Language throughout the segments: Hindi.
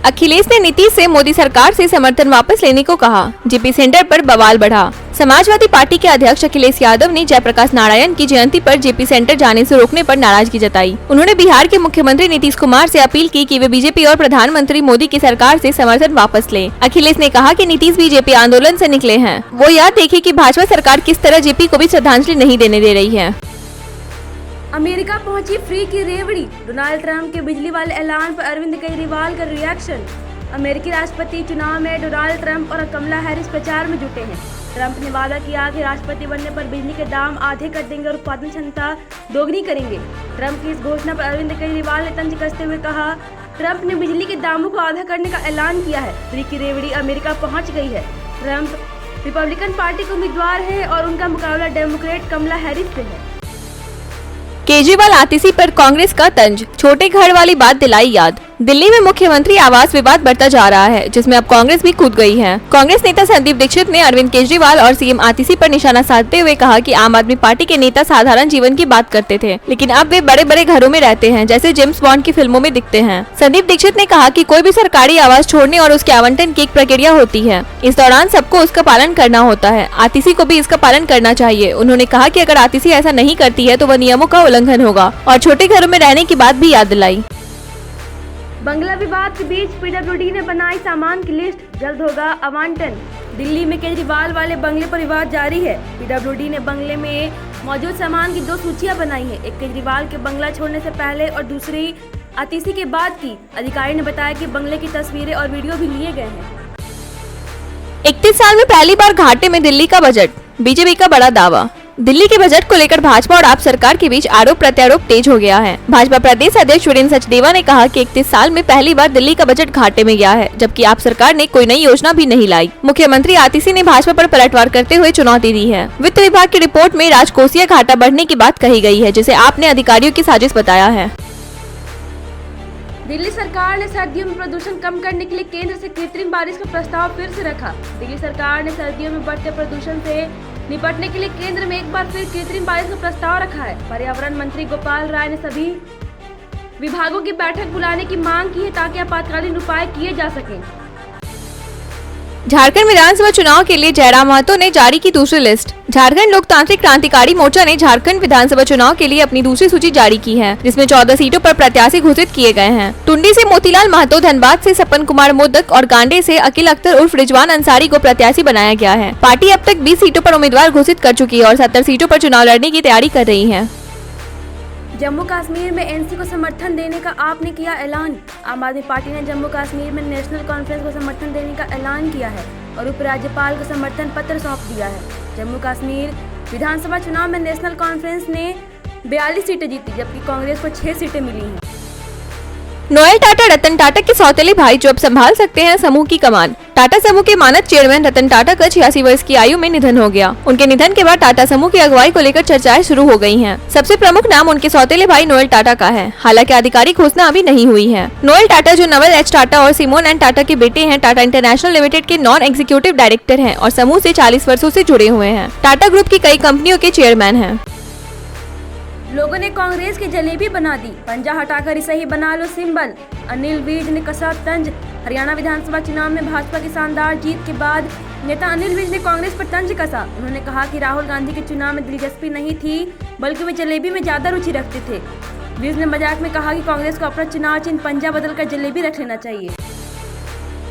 अखिलेश ने नीतीश से मोदी सरकार से समर्थन वापस लेने को कहा। जेपी सेंटर पर बवाल बढ़ा। समाजवादी पार्टी के अध्यक्ष अखिलेश यादव ने जयप्रकाश नारायण की जयंती पर जेपी सेंटर जाने से रोकने पर नाराजगी जताई। उन्होंने बिहार के मुख्यमंत्री नीतीश कुमार से अपील की कि वे बीजेपी और प्रधानमंत्री मोदी की सरकार से समर्थन वापस लें। अखिलेश ने कहा कि नीतीश बीजेपी आंदोलन से निकले हैं। वो याद देखे कि भाजपा सरकार किस तरह जेपी को भी श्रद्धांजलि नहीं देने दे रही है। अमेरिका पहुंची फ्री की रेवड़ी। डोनाल्ड ट्रंप के बिजली वाले ऐलान पर अरविंद केजरीवाल का रिएक्शन। अमेरिकी राष्ट्रपति चुनाव में डोनाल्ड ट्रंप और कमला हैरिस प्रचार में जुटे हैं। ट्रंप ने वादा किया कि राष्ट्रपति बनने पर बिजली के दाम आधे कर देंगे और उत्पादन क्षमता दोगुनी करेंगे। ट्रंप की इस घोषणा पर अरविंद केजरीवाल ने तंज कसते हुए कहा, ट्रंप ने बिजली के दामों को आधा करने का ऐलान किया है। फ्री की रेवड़ी अमेरिका पहुंच गई है। ट्रंप रिपब्लिकन पार्टी के उम्मीदवार है और उनका मुकाबला डेमोक्रेट कमला हैरिस से है। केजरीवाल आतिशी पर कांग्रेस का तंज। छोटे घर वाली बात दिलाई याद। दिल्ली में मुख्यमंत्री आवास विवाद बढ़ता जा रहा है, जिसमें अब कांग्रेस भी कूद गई है। कांग्रेस नेता संदीप दीक्षित ने अरविंद केजरीवाल और सीएम आतिशी पर निशाना साधते हुए कहा कि आम आदमी पार्टी के नेता साधारण जीवन की बात करते थे, लेकिन अब वे बड़े बड़े घरों में रहते हैं, जैसे जेम्स बॉन्ड की फिल्मों में दिखते हैं। संदीप दीक्षित ने कहा कि कोई भी सरकारी आवास छोड़ने और उसके आवंटन की एक प्रक्रिया होती है। इस दौरान सबको उसका पालन करना होता है। आतिशी को भी इसका पालन करना चाहिए। उन्होंने कहा कि अगर आतिशी ऐसा नहीं करती है तो वह नियमों का उल्लंघन होगा और छोटे घरों में रहने की बात भी याद दिलाई। बंगला विवाद के बीच पीडब्ल्यूडी ने बनाई सामान की लिस्ट, जल्द होगा आवंटन। दिल्ली में केजरीवाल वाले बंगले पर विवाद जारी है। पीडब्ल्यूडी ने बंगले में मौजूद सामान की 2 सूचियां बनाई है, एक केजरीवाल के बंगला छोड़ने से पहले और दूसरी आतिशी के बाद की। अधिकारी ने बताया कि बंगले की तस्वीरें और वीडियो भी लिए गए हैं। 31 साल में पहली बार घाटे में दिल्ली का बजट। बीजेपी का बड़ा दावा। दिल्ली के बजट को लेकर भाजपा और आप सरकार के बीच आरोप प्रत्यारोप तेज हो गया है। भाजपा प्रदेश अध्यक्ष वीरेंद्र सचदेवा ने कहा कि 31 साल में पहली बार दिल्ली का बजट घाटे में गया है, जबकि आप सरकार ने कोई नई योजना भी नहीं लाई। मुख्यमंत्री आतिशी ने भाजपा पर पलटवार करते हुए चुनौती दी है। वित्त विभाग की रिपोर्ट में राजकोषीय घाटा बढ़ने की बात कही गई है, जिसे आपने अधिकारियों की साजिश बताया है। दिल्ली सरकार ने सर्दियों में प्रदूषण कम करने के लिए केंद्र से कृत्रिम बारिश का प्रस्ताव फिर से रखा। दिल्ली सरकार ने सर्दियों में बढ़ते प्रदूषण से निपटने के लिए केंद्र में एक बार फिर कृत्रिम बारिश का प्रस्ताव रखा है। पर्यावरण मंत्री गोपाल राय ने सभी विभागों की बैठक बुलाने की मांग की है ताकि आपातकालीन उपाय किए जा सकें। झारखंड विधानसभा चुनाव के लिए जयराम महतो ने जारी की दूसरी लिस्ट। झारखंड लोकतांत्रिक क्रांतिकारी मोर्चा ने झारखंड विधानसभा चुनाव के लिए अपनी दूसरी सूची जारी की है, जिसमें 14 सीटों पर प्रत्याशी घोषित किए गए हैं। टुंडी से मोतीलाल महतो, धनबाद से सपन कुमार मोदक और गांडे से अकील अख्तर उर्फ रिजवान अंसारी को प्रत्याशी बनाया गया है। पार्टी अब तक 20 सीटों पर उम्मीदवार घोषित कर चुकी है और 70 सीटों पर चुनाव लड़ने की तैयारी कर रही है। जम्मू कश्मीर में एनसी को समर्थन देने का आपने किया ऐलान। आम आदमी पार्टी ने जम्मू कश्मीर में नेशनल कॉन्फ्रेंस को समर्थन देने का ऐलान किया है और उपराज्यपाल को समर्थन पत्र सौंप दिया है। जम्मू कश्मीर विधानसभा चुनाव में नेशनल कॉन्फ्रेंस ने 42 सीटें जीती, जबकि कांग्रेस को 6 सीटें मिली हैं। नोएल टाटा रतन टाटा के सौतेले भाई जो अब संभाल सकते हैं समूह की कमान। टाटा समूह के मानद चेयरमैन रतन टाटा का 86 वर्ष की आयु में निधन हो गया। उनके निधन के बाद टाटा समूह की अगुवाई को लेकर चर्चाएं शुरू हो गई हैं। सबसे प्रमुख नाम उनके सौतेले भाई नोएल टाटा का है। हालांकि आधिकारिक घोषणा अभी नहीं हुई है। नोएल टाटा, जो नवल एच टाटा और सिमोन एन टाटा के बेटे हैं, टाटा इंटरनेशनल लिमिटेड के नॉन एग्जीक्यूटिव डायरेक्टर हैं और समूह से 40 वर्षों से जुड़े हुए हैं। टाटा ग्रुप की कई कंपनियों के चेयरमैन हैं। लोगों ने कांग्रेस की जलेबी बना दी, पंजा हटाकर इसे ही बना लो सिंबल। अनिल विज ने कसा तंज। हरियाणा विधानसभा चुनाव में भाजपा की शानदार जीत के बाद नेता अनिल विज ने कांग्रेस पर तंज कसा। उन्होंने कहा कि राहुल गांधी के चुनाव में दिलचस्पी नहीं थी, बल्कि वे जलेबी में ज्यादा रुचि रखते थे। विज ने मजाक में कहा कि कांग्रेस को अपना चुनाव चिन्ह पंजा बदलकर जलेबी रख लेना चाहिए।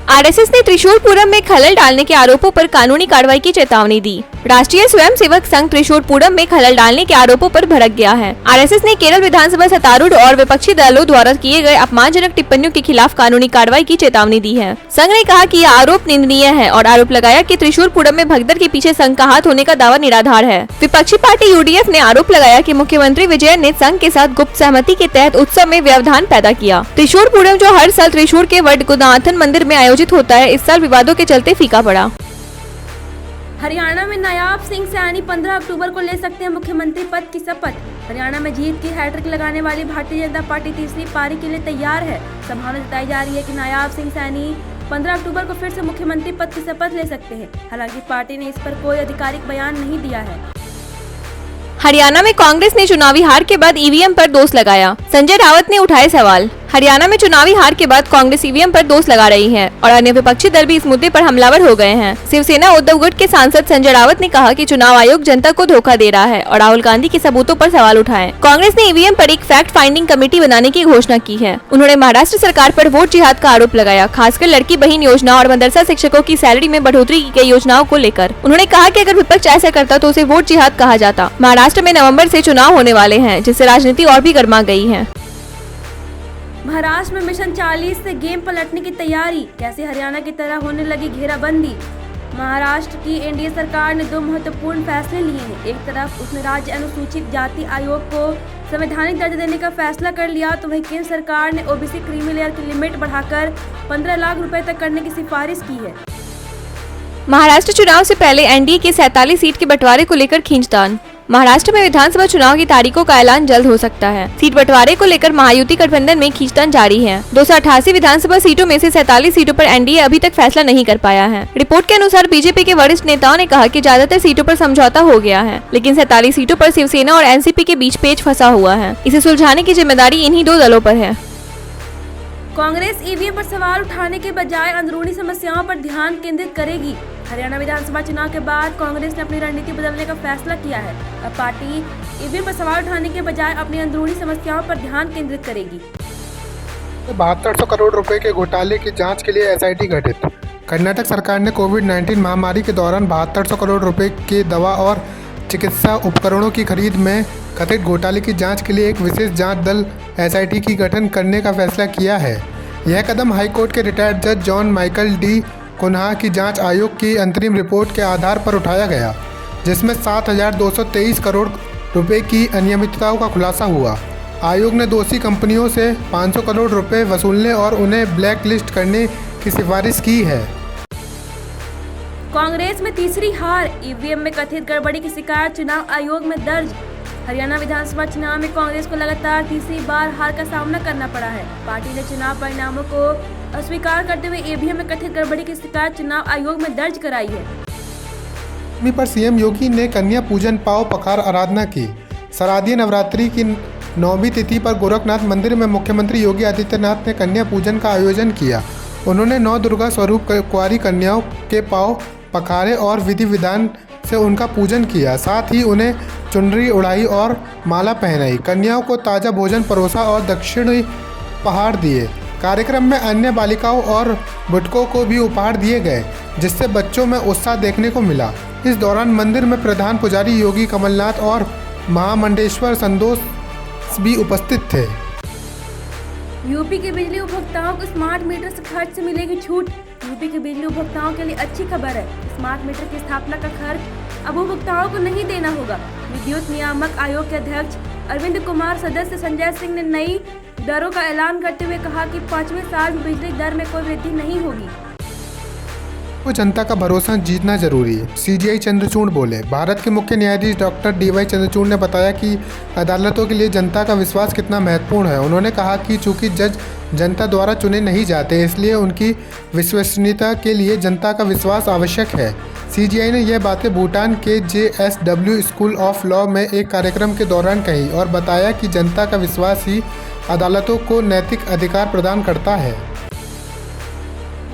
आरएसएस ने त्रिशूरपुरम में खलल डालने के आरोपों पर कानूनी कार्रवाई की चेतावनी दी। राष्ट्रीय स्वयंसेवक संघ त्रिशूरपुरम में खलल डालने के आरोपों पर भड़क गया है। आरएसएस ने केरल विधानसभा सत्तारूढ़ और विपक्षी दलों द्वारा किए गए अपमानजनक टिप्पणियों के खिलाफ कानूनी कार्रवाई की चेतावनी दी है। संघ ने कहा कि यह आरोप निंदनीय है और आरोप लगाया कि त्रिशूरपुरम में भगदड़ के पीछे संघ का हाथ होने का दावा निराधार है। विपक्षी पार्टी यूडीएफ ने आरोप लगाया कि मुख्यमंत्री विजयन ने संघ के साथ गुप्त सहमति के तहत उत्सव में व्यवधान पैदा किया। त्रिशूरपुरम, जो हर साल त्रिशूर के वडगुनाथन मंदिर में आयोजित होता है, इस साल विवादों के चलते फीका पड़ा। हरियाणा में नायाब सिंह सैनी 15 अक्टूबर को ले सकते हैं मुख्यमंत्री पद की शपथ। हरियाणा में जीत की हैट्रिक लगाने वाली भारतीय जनता पार्टी तीसरी पारी के लिए तैयार है। संभावना जताई जा रही है कि नायाब सिंह सैनी 15 अक्टूबर को फिर से मुख्यमंत्री पद की शपथ ले सकते हैं। हालांकि पार्टी ने इस पर कोई आधिकारिक बयान नहीं दिया है। हरियाणा में कांग्रेस ने चुनावी हार के बाद ईवीएम पर दोष लगाया। संजय रावत ने उठाए सवाल। हरियाणा में चुनावी हार के बाद कांग्रेस ईवीएम पर दोष लगा रही है और अन्य विपक्षी दल भी इस मुद्दे पर हमलावर हो गए हैं। शिवसेना उद्धव गुट के सांसद संजय रावत ने कहा कि चुनाव आयोग जनता को धोखा दे रहा है और राहुल गांधी के सबूतों पर सवाल उठाए। कांग्रेस ने ईवीएम पर एक फैक्ट फाइंडिंग कमेटी बनाने की घोषणा की है। उन्होंने महाराष्ट्र सरकार पर वोट जिहाद का आरोप लगाया, खासकर लड़की बहन योजना और मदरसा शिक्षकों की सैलरी में बढ़ोतरी की गई योजनाओं को लेकर। उन्होंने कहा कि अगर विपक्ष ऐसा करता तो उसे वोट जिहाद कहा जाता। महाराष्ट्र में नवंबर से चुनाव होने वाले हैं, जिससे राजनीति और भी गर्मा गई है। महाराष्ट्र में मिशन 40 से गेम पलटने की तैयारी, कैसे हरियाणा की तरह होने लगी घेराबंदी। महाराष्ट्र की एनडीए सरकार ने 2 महत्वपूर्ण फैसले लिए हैं। एक तरफ उसने राज्य अनुसूचित जाति आयोग को संवैधानिक दर्जा देने का फैसला कर लिया, तो वहीं केंद्र सरकार ने ओबीसी क्रीमी लेयर की लिमिट बढ़ाकर 15 लाख रुपए तक करने की सिफारिश की है। महाराष्ट्र चुनाव से पहले एनडीए के 47 सीट के बंटवारे को लेकर खींचतान। महाराष्ट्र में विधानसभा चुनाव की तारीखों का ऐलान जल्द हो सकता है। सीट बंटवारे को लेकर महायुति गठबंधन में खींचतान जारी है। 288 विधानसभा सीटों में से 47 सीटों पर एनडीए अभी तक फैसला नहीं कर पाया है। रिपोर्ट के अनुसार बीजेपी के वरिष्ठ नेताओं ने कहा कि ज्यादातर सीटों पर समझौता हो गया है, लेकिन 47 सीटों पर शिवसेना और एनसीपी के बीच पेच फंसा हुआ है। इसे सुलझाने की जिम्मेदारी इन्हीं 2 दलों पर है। कांग्रेस ईवीएम पर सवाल उठाने के बजाय अंदरूनी समस्याओं पर ध्यान केंद्रित करेगी। हरियाणा विधानसभा चुनाव के बाद कांग्रेस ने अपनी रणनीति बदलने का फैसला किया है। अब पार्टी ईवीएम पर सवाल उठाने के बजाय अपनी अंदरूनी समस्याओं पर ध्यान केंद्रित करेगी। 7200 करोड़ रुपए के घोटाले की जांच के लिए एसआईटी गठित। कर्नाटक सरकार ने कोविड-19 महामारी के दौरान 7200 करोड़ रुपए के दवा और चिकित्सा उपकरणों की खरीद में कथित घोटाले की जांच के लिए एक विशेष जांच दल एसआईटी की गठन करने का फैसला किया है। यह कदम हाईकोर्ट के रिटायर्ड जज जॉन माइकल डी कुन्हा की जांच आयोग की अंतरिम रिपोर्ट के आधार पर उठाया गया, जिसमें 7,223 करोड़ रुपए की अनियमितताओं का खुलासा हुआ। आयोग ने दोषी कंपनियों से 500 करोड़ रुपए वसूलने और उन्हें ब्लैक लिस्ट करने की सिफारिश की है। कांग्रेस में तीसरी हार, ईवीएम में कथित गड़बड़ी की शिकायत चुनाव आयोग में दर्ज। हरियाणा विधानसभा चुनाव में कांग्रेस को लगातार तीसरी बार हार का सामना करना पड़ा है। पार्टी ने चुनाव परिणामों को अस्वीकार करते हुए ईवीएम में कथित गड़बड़ी की शिकायत चुनाव आयोग में दर्ज कराई है। पर सीएम योगी ने कन्या पूजन पाव पखार आराधना की। शारदीय नवरात्रि की 9वीं तिथि पर गोरखनाथ मंदिर में मुख्यमंत्री योगी आदित्यनाथ ने कन्या पूजन का आयोजन किया। उन्होंने 9 दुर्गा स्वरूप कुंवारी कन्याओं के पाव पखारे और विधि विधान से उनका पूजन किया। साथ ही उन्हें चुनरी उड़ाई और माला पहनाई। कन्याओं को ताज़ा भोजन परोसा और दक्षिणी उपहार दिए। कार्यक्रम में अन्य बालिकाओं और बुटकों को भी उपहार दिए गए, जिससे बच्चों में उत्साह देखने को मिला। इस दौरान मंदिर में प्रधान पुजारी योगी कमलनाथ और महामंडेश्वर संतोष भी उपस्थित थे। यूपी के बिजली उपभोक्ताओं को स्मार्ट मीटर से खर्च से मिलेगी छूट। यूपी के बिजली उपभोक्ताओं के लिए अच्छी खबर है। स्मार्ट मीटर की स्थापना का खर्च अब उपभोक्ताओं को नहीं देना होगा। विद्युत नियामक आयोग के अध्यक्ष अरविंद कुमार सदस्य संजय सिंह ने नई दरों का ऐलान करते हुए कहा कि 5वें साल में बिजली दर में कोई वृद्धि नहीं होगी। वो जनता का भरोसा जीतना जरूरी है, सीजीआई चंद्रचूड़ बोले। भारत के मुख्य न्यायाधीश डॉक्टर डीवाई चंद्रचूड़ ने बताया कि अदालतों के लिए जनता का विश्वास कितना महत्वपूर्ण है। उन्होंने कहा कि चूंकि जज जनता द्वारा चुने नहीं जाते, इसलिए उनकी विश्वसनीयता के लिए जनता का विश्वास आवश्यक है। सीजीआई ने यह बातें भूटान के JSW स्कूल ऑफ लॉ में एक कार्यक्रम के दौरान कही और बताया कि जनता का विश्वास ही अदालतों को नैतिक अधिकार प्रदान करता है।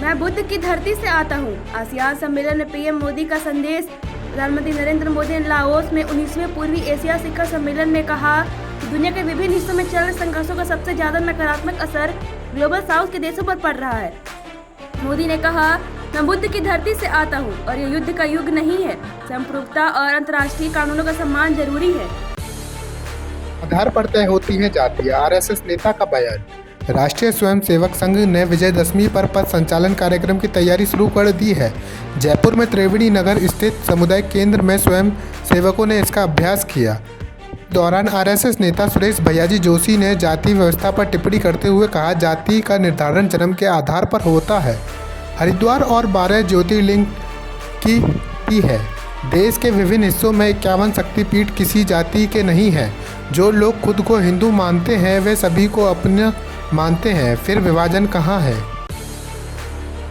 मैं बुद्ध की धरती से आता हूँ। आसियान सम्मेलन में पीएम मोदी का संदेश। प्रधानमंत्री नरेंद्र मोदी ने लाओस में 19वें पूर्वी एशिया शिखर सम्मेलन में कहा कि दुनिया के विभिन्न हिस्सों में चल रहे संघर्षों का सबसे ज्यादा नकारात्मक असर ग्लोबल साउथ के देशों पर पड़ रहा है। मोदी ने कहा, मैं बुद्ध की धरती से आता हूँ और ये युद्ध का युग नहीं है। संप्रभुता और अंतर्राष्ट्रीय कानूनों का सम्मान जरूरी है। आधार पर तय होती है जाति, आरएसएस नेता का बयान। राष्ट्रीय स्वयंसेवक संघ ने विजयदशमी पर पथ संचालन कार्यक्रम की तैयारी शुरू कर दी है। जयपुर में त्रिवेणी नगर स्थित समुदाय केंद्र में स्वयं सेवकों ने इसका अभ्यास किया। दौरान आरएसएस नेता सुरेश भैयाजी जोशी ने जाति व्यवस्था पर टिप्पणी करते हुए कहा, जाति का निर्धारण जन्म के आधार पर होता है। हरिद्वार और 12 ज्योतिर्लिंग की है। देश के विभिन्न हिस्सों में 51 शक्तिपीठ किसी जाति के नहीं हैं। जो लोग खुद को हिंदू मानते हैं वे सभी को अपना मानते हैं, फिर विभाजन कहाँ है।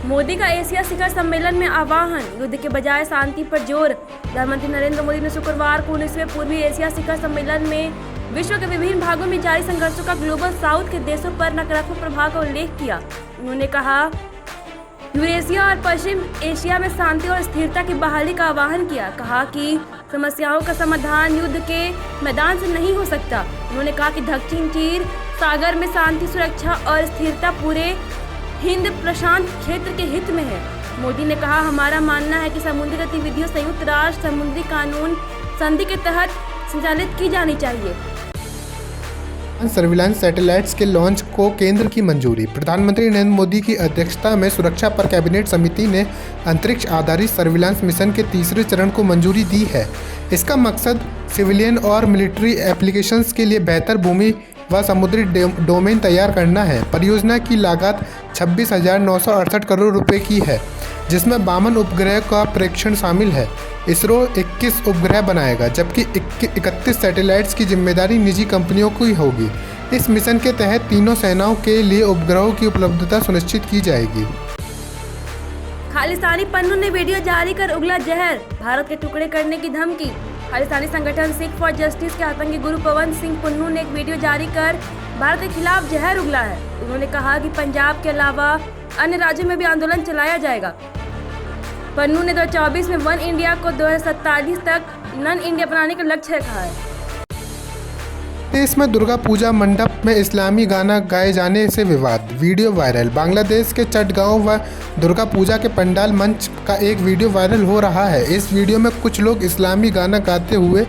मोदी का एशिया शिखर सम्मेलन में आह्वान, युद्ध के बजाय शांति पर जोर। प्रधानमंत्री नरेंद्र मोदी ने शुक्रवार को 19वें पूर्वी एशिया शिखर सम्मेलन में विश्व के विभिन्न भागों में जारी संघर्षों का ग्लोबल साउथ के देशों पर नकारात्मक प्रभाव का उल्लेख किया। उन्होंने कहा, यूरेशिया और पश्चिम एशिया में शांति और स्थिरता की बहाली का आह्वान किया। कहा कि समस्याओं का समाधान युद्ध के मैदान से नहीं हो सकता। उन्होंने कहा कि दक्षिण चीन सागर में शांति, सुरक्षा और स्थिरता पूरे हिंद प्रशांत क्षेत्र के हित में है। मोदी ने कहा, हमारा मानना है कि समुद्री गतिविधियां संयुक्त राष्ट्र समुद्री कानून संधि के तहत संचालित की जानी चाहिए। सर्विलांस सैटेलाइट्स के लॉन्च को केंद्र की मंजूरी। प्रधानमंत्री नरेंद्र मोदी की अध्यक्षता में सुरक्षा पर कैबिनेट समिति ने अंतरिक्ष आधारित सर्विलांस मिशन के तीसरे चरण को मंजूरी दी है। इसका मकसद सिविलियन और मिलिट्री एप्लीकेशंस के लिए बेहतर भूमि व समुद्री डोमेन तैयार करना है। परियोजना की लागत 26,968 करोड़ रुपए की है, जिसमें 52 उपग्रह का परीक्षण शामिल है। इसरो 21 उपग्रह बनाएगा, जबकि 31 सैटेलाइट्स की जिम्मेदारी निजी कंपनियों की होगी। इस मिशन के तहत तीनों सेनाओं के लिए उपग्रहों की उपलब्धता सुनिश्चित की जाएगी। खालिस्तानी पन्नू ने वीडियो जारी कर उगला जहर, भारत के टुकड़े करने की धमकी। खालिस्तानी संगठन सिख फॉर जस्टिस के आतंकी गुरु पवन सिंह पन्नू ने एक वीडियो जारी कर भारत के खिलाफ जहर उगला है। उन्होंने कहा कि पंजाब के अलावा अन्य राज्यों में भी आंदोलन चलाया जाएगा। पन्नू ने 2024 में वन इंडिया को 2047 तक नन इंडिया बनाने का लक्ष्य रखा है। देश में दुर्गा पूजा मंडप में इस्लामी गाना गाए जाने से विवाद, वीडियो वायरल। बांग्लादेश के चटगांव व दुर्गा पूजा के पंडाल मंच का एक वीडियो वायरल हो रहा है। इस वीडियो में कुछ लोग इस्लामी गाना गाते हुए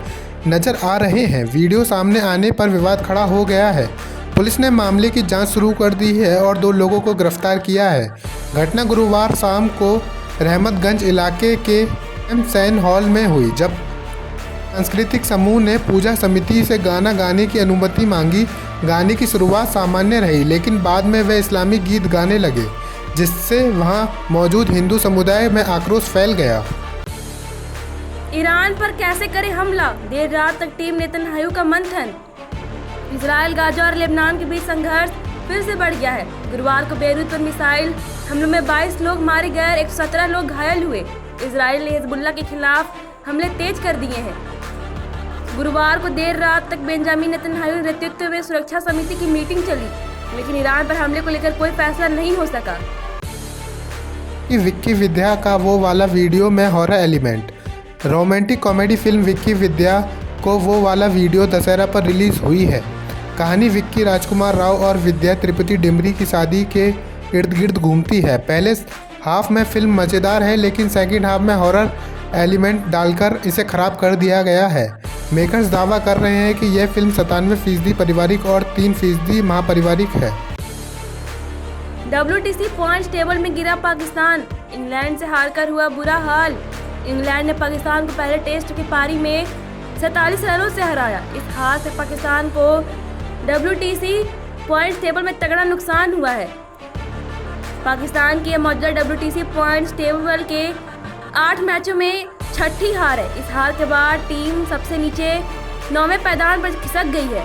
नजर आ रहे हैं। वीडियो सामने आने पर विवाद खड़ा हो गया है। पुलिस ने मामले की जांच शुरू कर दी है और 2 लोगों को गिरफ्तार किया है। घटना गुरुवार शाम को रहमतगंज इलाके के एम सैन हॉल में हुई, जब सांस्कृतिक समूह ने पूजा समिति से गाना गाने की अनुमति मांगी। गाने की शुरुआत सामान्य रही, लेकिन बाद में वे इस्लामी गीत गाने लगे, जिससे वहां मौजूद हिंदू समुदाय में आक्रोश फैल गया। ईरान पर कैसे करे हमला, देर रात तक टीम नेतन्याहू का मंथन। इजराइल, गाजा और लेबनान के बीच संघर्ष फिर से बढ़ गया है। गुरुवार को बेरूत पर मिसाइल हमलों में 22 लोग मारे गए और 117 लोग घायल हुए। इजराइल ने हिजबुल्लाह के खिलाफ हमले तेज कर दिए हैं। गुरुवार को देर रात तक बेंजामिन नेतन्याहू के नेतृत्व में सुरक्षा समिति की मीटिंग चली, लेकिन ईरान पर हमले को लेकर कोई फैसला नहीं हो सका। विक्की विद्या का वो वाला वीडियो में horror element. Romantic comedy film Vicky Vidya को वो वाला वीडियो दशहरा पर रिलीज हुई है। कहानी विक्की राजकुमार राव और विद्या त्रिपुटी डिमरी की शादी के इर्द गिर्द घूमती है। पहले हाफ में फिल्म मज़ेदार है, लेकिन सेकंड हाफ में हॉरर एलिमेंट डालकर इसे ख़राब कर दिया गया है। मेकर्स दावा कर रहे हैं कि यह फिल्म 97% पारिवारिक और 3% महापारिवारिक है। WTC पॉइंट्स टेबल में गिरा पाकिस्तान, इंग्लैंड से हारकर हुआ बुरा हाल। इंग्लैंड ने पाकिस्तान को पहले टेस्ट की पारी में 47 रनों से हराया। इस हार से पाकिस्तान को WTC पॉइंट्स टेबल में तगड़ा नुकसान हुआ है। पाकिस्तान की मौजूदा WTC पॉइंट्स टेबल के 8 मैचों में 6ठी हार है। इस हार के बाद टीम सबसे नीचे 9वें पायदान पर खिसक गई है।